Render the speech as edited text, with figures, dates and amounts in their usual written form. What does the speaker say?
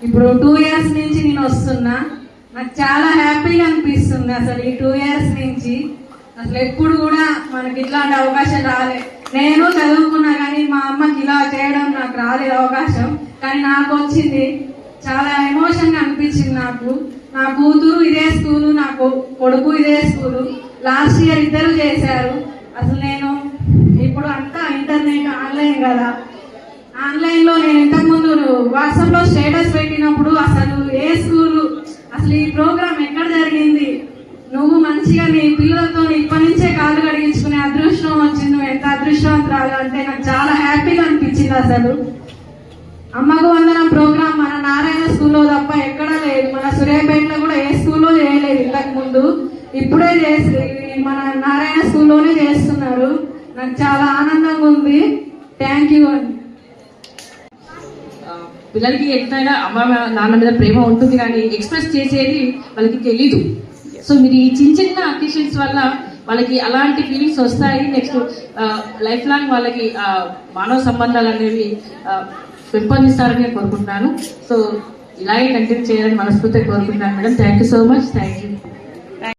ఇప్పుడు 2 years నుంచి నేను వస్తున్నా. నాకు చాలా హ్యాపీగా అనిపిస్తుంది. అసలు ఈ 2 years నుంచి అసలు ఎప్పుడు కూడా మనకి ఇట్లాంటి అవకాశం రాలే. నేను చదువుకున్నా కానీ మా అమ్మకి ఇలా చేయడం నాకు రాలేదు అవకాశం, కానీ నాకు వచ్చింది. చాలా ఎమోషన్గా అనిపించింది నాకు. నా కూతురు ఇదే స్కూలు, నా కొడుకు ఇదే స్కూలు. లాస్ట్ ఇయర్ ఇద్దరు చేశారు. అసలు నేను ఇప్పుడు అంతా ఇంటర్నెట్ ఆన్లైన్ కదా, ఆన్లైన్లో నేను ఇంతకుముందు వాట్సాప్లో స్టేటస్ పెట్టినప్పుడు అసలు ఏ స్కూలు, అసలు ఈ ప్రోగ్రామ్ ఎక్కడ జరిగింది, నువ్వు మంచిగా నీ పిల్లలతో ఇప్పటి నుంచే కాళ్ళు కడిగించుకునే అదృష్టం వచ్చింది, నువ్వు ఎంత అదృష్టవంతురాలు అంటే నాకు చాలా హ్యాపీగా అనిపించింది. అసలు అమ్మకు వందనం ప్రోగ్రామ్ మన నారాయణ స్కూల్లో తప్ప ఎక్కడా లేదు. మన సూర్యాపేటలో కూడా ఏ స్కూల్లో చేయలేదు ఇంతకు ముందు. ఇప్పుడే చేసి మన నారాయణ స్కూల్లోనే చేస్తున్నారు. నాకు చాలా ఆనందంగా ఉంది. థ్యాంక్ యూ అండి. పిల్లలకి ఎంతైనా అమ్మ నాన్న మీద ప్రేమ ఉంటుంది, కానీ ఎక్స్ప్రెస్ చేసేది వాళ్ళకి తెలీదు. సో మీరు ఈ చిన్న చిన్న అకేషన్స్ వల్ల వాళ్ళకి అలాంటి ఫీలింగ్స్ వస్తాయి. నెక్స్ట్ లైఫ్ లాంగ్ వాళ్ళకి మానవ సంబంధాలు అనేవి పెంపొందిస్తారని నేను కోరుకుంటున్నాను. సో ఇలాగే కంటిన్యూ చేయాలని మనస్ఫూర్తిగా కోరుకుంటున్నాను madam. Thank you so much. Thank you.